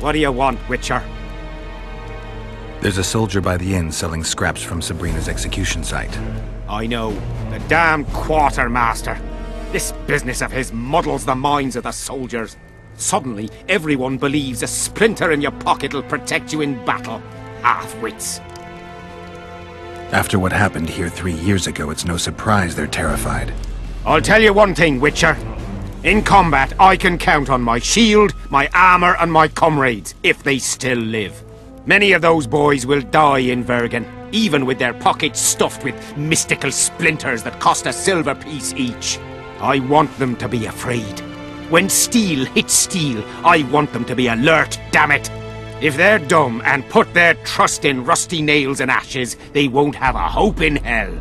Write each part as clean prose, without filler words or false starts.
What do you want, Witcher? There's a soldier by the inn selling scraps from Sabrina's execution site. I know. The damn quartermaster. This business of his muddles the minds of the soldiers. Suddenly, everyone believes a splinter in your pocket'll protect you in battle. Half-wits. After what happened here 3 years ago, it's no surprise they're terrified. I'll tell you one thing, Witcher. In combat, I can count on my shield, my armor, and my comrades, if they still live. Many of those boys will die in Vergen, even with their pockets stuffed with mystical splinters that cost a silver piece each. I want them to be afraid. When steel hits steel, I want them to be alert, damn it! If they're dumb and put their trust in rusty nails and ashes, they won't have a hope in hell.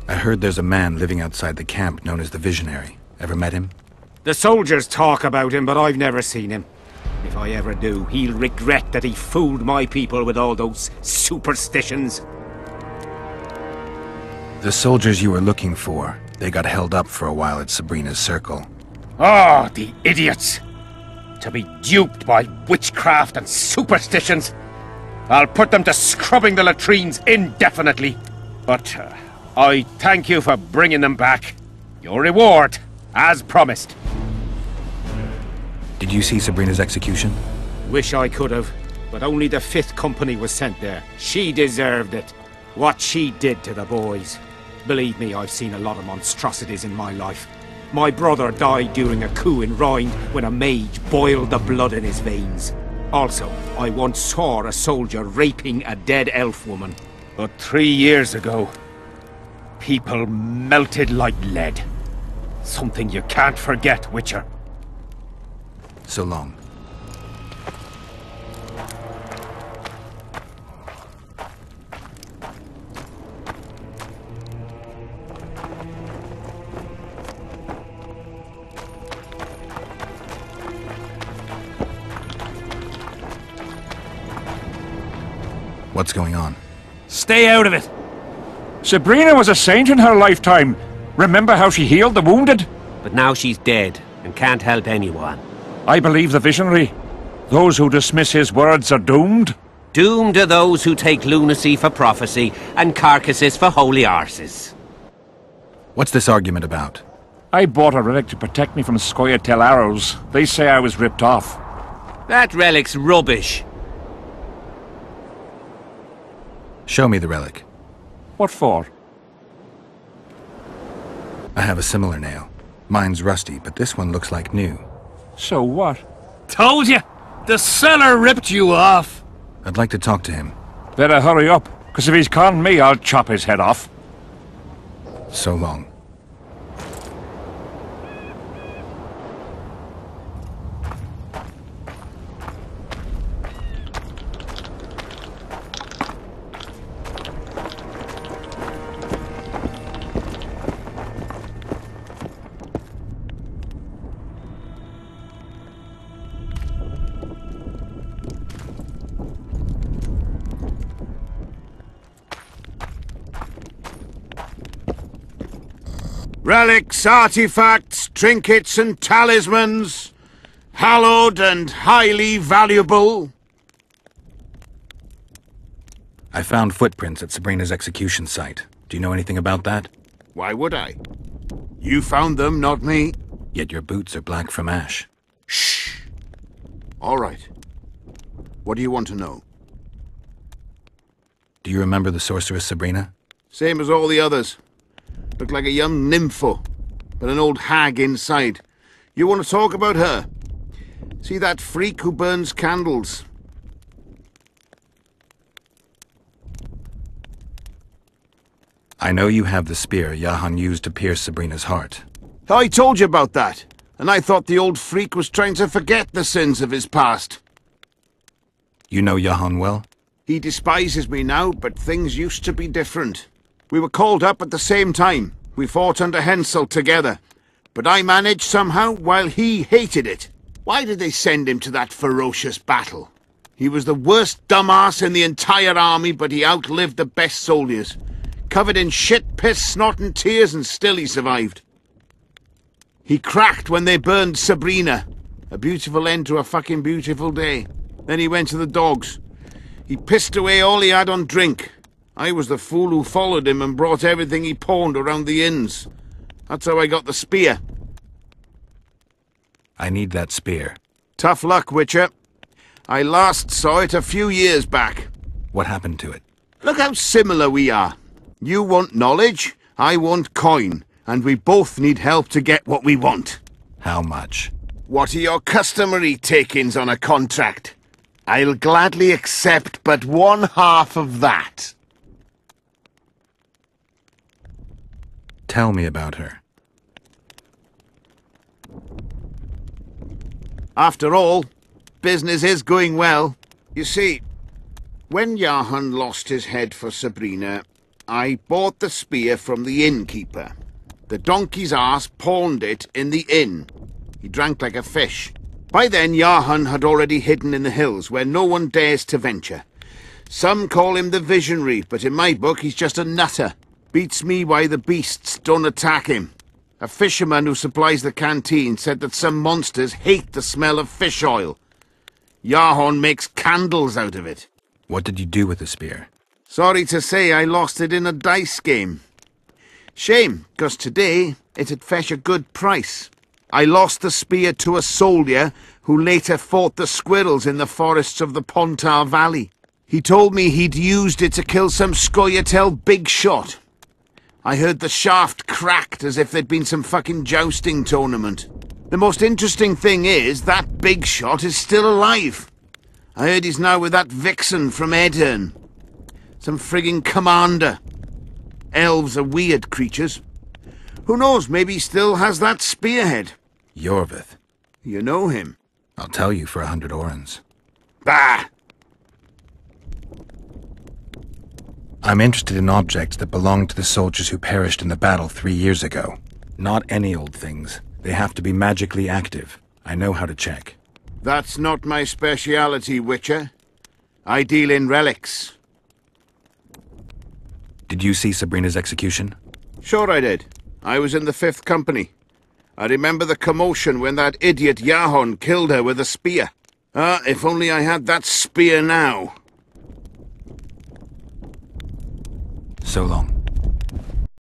I heard there's a man living outside the camp known as the Visionary. Ever met him? The soldiers talk about him, but I've never seen him. If I ever do, he'll regret that he fooled my people with all those superstitions. The soldiers you were looking for, they got held up for a while at Sabrina's circle. Oh, the idiots! To be duped by witchcraft and superstitions. I'll put them to scrubbing the latrines indefinitely. But I thank you for bringing them back. Your reward, as promised. Did you see Sabrina's execution? Wish I could have, but only the 5th Company was sent there. She deserved it. What she did to the boys. Believe me, I've seen a lot of monstrosities in my life. My brother died during a coup in Rhine when a mage boiled the blood in his veins. Also, I once saw a soldier raping a dead elf woman. But 3 years ago, people melted like lead. Something you can't forget, Witcher. So long. What's going on? Stay out of it! Sabrina was a saint in her lifetime. Remember how she healed the wounded? But now she's dead and can't help anyone. I believe the Visionary. Those who dismiss his words are doomed. Doomed are those who take lunacy for prophecy and carcasses for holy arses. What's this argument about? I bought a relic to protect me from Scoia'tael arrows. They say I was ripped off. That relic's rubbish. Show me the relic. What for? I have a similar nail. Mine's rusty, but this one looks like new. So what? Told you! The seller ripped you off! I'd like to talk to him. Better hurry up, because if he's conned me, I'll chop his head off. So long. Relics, artifacts, trinkets and talismans, hallowed and highly valuable. I found footprints at Sabrina's execution site. Do you know anything about that? Why would I? You found them, not me. Yet your boots are black from ash. Shh. All right. What do you want to know? Do you remember the sorceress Sabrina? Same as all the others. Looked like a young nympho, but an old hag inside. You want to talk about her? See that freak who burns candles? I know you have the spear Jahan used to pierce Sabrina's heart. I told you about that, and I thought the old freak was trying to forget the sins of his past. You know Jahan well? He despises me now, but things used to be different. We were called up at the same time. We fought under Hensel together. But I managed somehow while he hated it. Why did they send him to that ferocious battle? He was the worst dumbass in the entire army, but he outlived the best soldiers. Covered in shit, piss, snot and tears, and still he survived. He cracked when they burned Sabrina. A beautiful end to a fucking beautiful day. Then he went to the dogs. He pissed away all he had on drink. I was the fool who followed him and brought everything he pawned around the inns. That's how I got the spear. I need that spear. Tough luck, Witcher. I last saw it a few years back. What happened to it? Look how similar we are. You want knowledge, I want coin, and we both need help to get what we want. How much? What are your customary takings on a contract? I'll gladly accept but 1/2 of that. Tell me about her. After all, business is going well. You see, when Johann lost his head for Sabrina, I bought the spear from the innkeeper. The donkey's ass pawned it in the inn. He drank like a fish. By then, Johann had already hidden in the hills, where no one dares to venture. Some call him the visionary, but in my book he's just a nutter. Beats me why the beasts don't attack him. A fisherman who supplies the canteen said that some monsters hate the smell of fish oil. Johann makes candles out of it. What did you do with the spear? Sorry to say I lost it in a dice game. Shame, 'cause today it'd fetch a good price. I lost the spear to a soldier who later fought the squirrels in the forests of the Pontar Valley. He told me he'd used it to kill some Scoia'tael big shot. I heard the shaft cracked as if there'd been some fucking jousting tournament. The most interesting thing is that big shot is still alive. I heard he's now with that vixen from Edirn. Some frigging commander. Elves are weird creatures. Who knows, maybe he still has that spearhead. Yorvith. You know him? I'll tell you for 100 orens. Bah! I'm interested in objects that belong to the soldiers who perished in the battle 3 years ago. Not any old things. They have to be magically active. I know how to check. That's not my speciality, Witcher. I deal in relics. Did you see Sabrina's execution? Sure I did. I was in the 5th Company. I remember the commotion when that idiot Johann killed her with a spear. If only I had that spear now. So long.